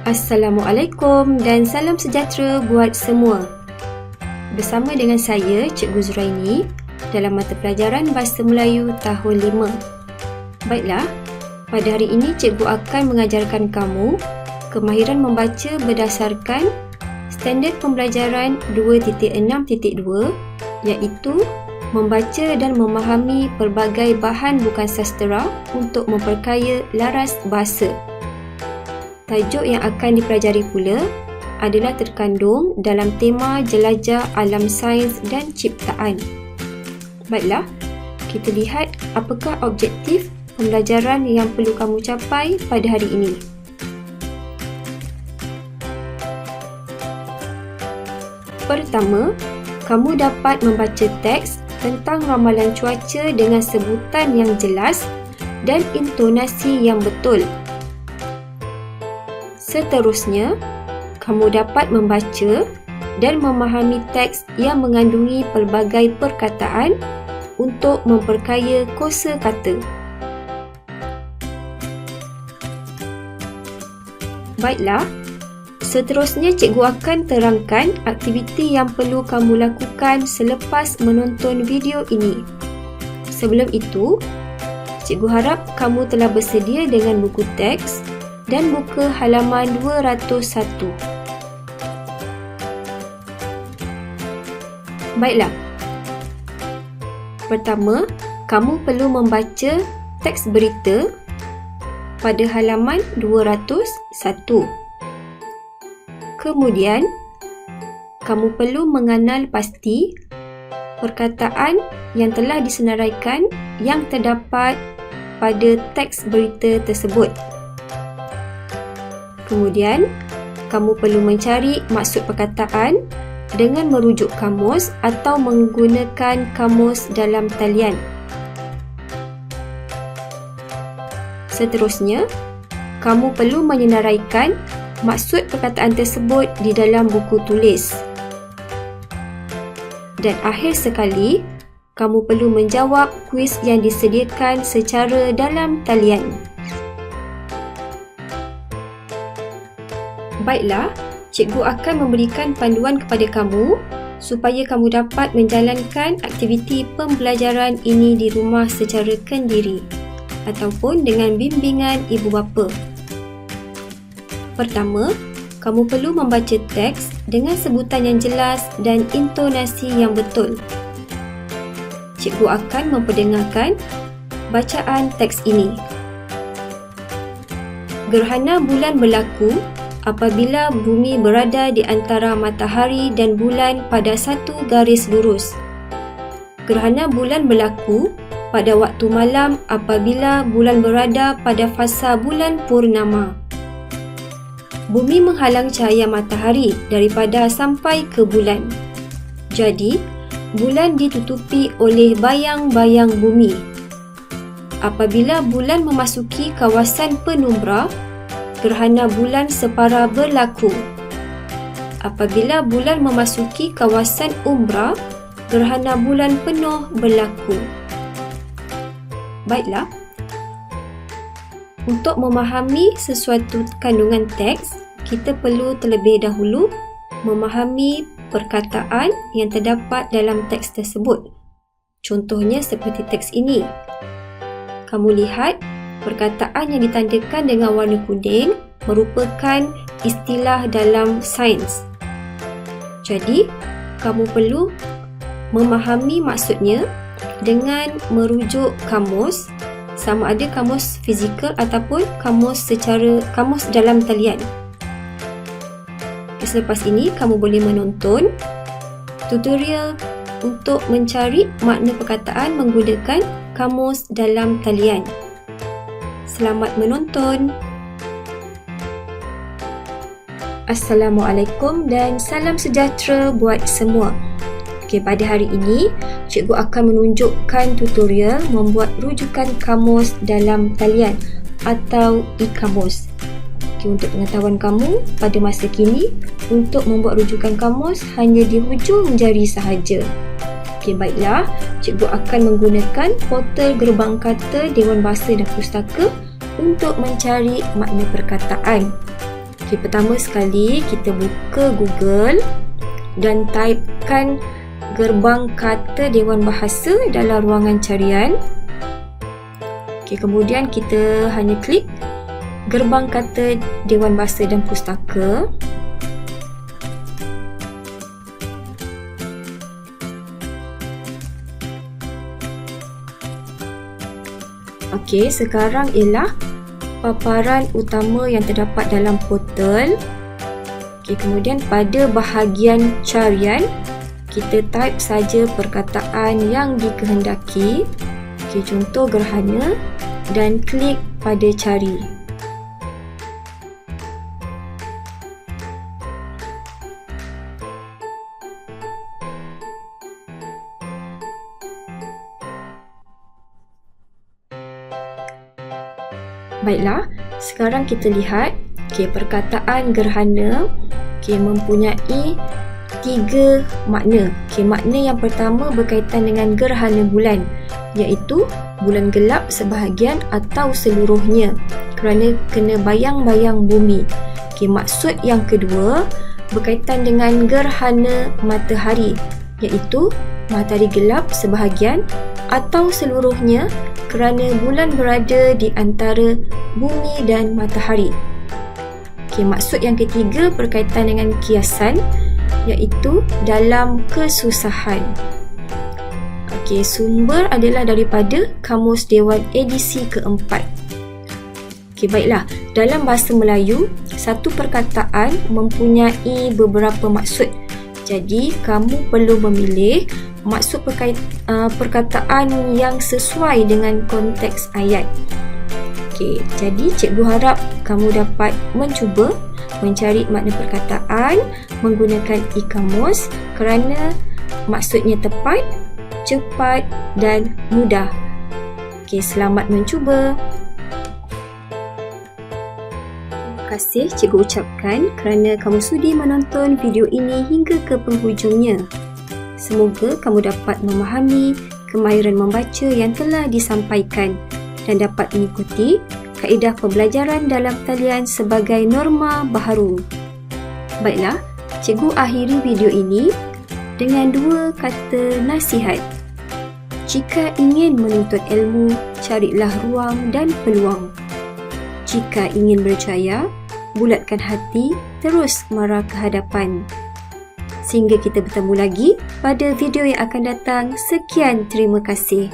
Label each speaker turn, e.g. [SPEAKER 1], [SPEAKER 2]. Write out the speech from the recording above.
[SPEAKER 1] Assalamualaikum dan salam sejahtera buat semua. Bersama dengan saya, Cikgu Zuraini, dalam mata pelajaran Bahasa Melayu tahun 5. Baiklah, pada hari ini Cikgu akan mengajarkan kamu kemahiran membaca berdasarkan Standard Pembelajaran 2.6.2, iaitu membaca dan memahami pelbagai bahan bukan sastera untuk memperkaya laras bahasa. Tajuk yang akan dipelajari pula adalah terkandung dalam tema jelajah alam sains dan ciptaan. Baiklah, kita lihat apakah objektif pembelajaran yang perlu kamu capai pada hari ini. Pertama, kamu dapat membaca teks tentang ramalan cuaca dengan sebutan yang jelas dan intonasi yang betul. Seterusnya, kamu dapat membaca dan memahami teks yang mengandungi pelbagai perkataan untuk memperkaya kosakata. Baiklah, seterusnya cikgu akan terangkan aktiviti yang perlu kamu lakukan selepas menonton video ini. Sebelum itu, cikgu harap kamu telah bersedia dengan buku teks dan buka halaman 201. Baiklah. Pertama, kamu perlu membaca teks berita pada halaman 201. Kemudian, kamu perlu mengenal pasti perkataan yang telah disenaraikan yang terdapat pada teks berita tersebut. Kemudian, kamu perlu mencari maksud perkataan dengan merujuk kamus atau menggunakan kamus dalam talian. Seterusnya, kamu perlu menyenaraikan maksud perkataan tersebut di dalam buku tulis. Dan akhir sekali, kamu perlu menjawab kuis yang disediakan secara dalam talian. Baiklah, cikgu akan memberikan panduan kepada kamu supaya kamu dapat menjalankan aktiviti pembelajaran ini di rumah secara kendiri ataupun dengan bimbingan ibu bapa. Pertama, kamu perlu membaca teks dengan sebutan yang jelas dan intonasi yang betul. Cikgu akan memperdengarkan bacaan teks ini. Gerhana bulan berlaku apabila bumi berada di antara matahari dan bulan pada satu garis lurus. Gerhana bulan berlaku pada waktu malam apabila bulan berada pada fasa bulan purnama. Bumi menghalang cahaya matahari daripada sampai ke bulan. Jadi, bulan ditutupi oleh bayang-bayang bumi. Apabila bulan memasuki kawasan penumbra, gerhana bulan separa berlaku. Apabila bulan memasuki kawasan umbra, gerhana bulan penuh berlaku. Baiklah. Untuk memahami sesuatu kandungan teks, kita perlu terlebih dahulu memahami perkataan yang terdapat dalam teks tersebut. Contohnya seperti teks ini. Kamu lihat perkataan yang ditandakan dengan warna kuning merupakan istilah dalam sains. Jadi, kamu perlu memahami maksudnya dengan merujuk kamus, sama ada kamus fizikal ataupun kamus dalam talian. Selepas ini, kamu boleh menonton tutorial untuk mencari makna perkataan menggunakan kamus dalam talian. Selamat menonton. Assalamualaikum dan salam sejahtera buat semua. Okey, pada hari ini, cikgu akan menunjukkan tutorial membuat rujukan kamus dalam talian atau e-kamus. Okey, untuk pengetahuan kamu, pada masa kini, untuk membuat rujukan kamus hanya di hujung jari sahaja. Okey, baiklah, cikgu akan menggunakan portal gerbang kata Dewan Bahasa dan Pustaka untuk mencari makna perkataan. Okay, pertama sekali kita buka Google dan typekan gerbang kata Dewan Bahasa dalam ruangan carian. Okay, kemudian kita hanya klik gerbang kata Dewan Bahasa dan Pustaka. Okey, sekarang ialah paparan utama yang terdapat dalam portal. Okey, kemudian pada bahagian carian, kita type saja perkataan yang dikehendaki. Okey, contoh gerhana dan klik pada cari. Baiklah, sekarang kita lihat perkataan gerhana mempunyai 3 makna. Makna yang pertama berkaitan dengan gerhana bulan, iaitu bulan gelap sebahagian atau seluruhnya kerana kena bayang-bayang bumi. Maksud yang kedua berkaitan dengan gerhana matahari, iaitu matahari gelap sebahagian atau seluruhnya kerana bulan berada di antara bumi dan matahari. Maksud yang ketiga berkaitan dengan kiasan, iaitu dalam kesusahan. Sumber adalah daripada Kamus Dewan edisi keempat. Baiklah, dalam bahasa Melayu, satu perkataan mempunyai beberapa maksud. Jadi, kamu perlu memilih maksud perkataan yang sesuai dengan konteks ayat. Jadi cikgu harap kamu dapat mencuba mencari makna perkataan menggunakan e-kamus kerana maksudnya tepat, cepat dan mudah. Selamat mencuba. Terima kasih cikgu ucapkan kerana kamu sudi menonton video ini hingga ke penghujungnya. Semoga kamu dapat memahami kemahiran membaca yang telah disampaikan dan dapat mengikuti kaedah pembelajaran dalam talian sebagai norma baharu. Baiklah, cikgu akhiri video ini dengan 2 kata nasihat. Jika ingin menuntut ilmu, carilah ruang dan peluang. Jika ingin berjaya, bulatkan hati, terus marah ke hadapan. Sehingga kita bertemu lagi pada video yang akan datang. Sekian, terima kasih.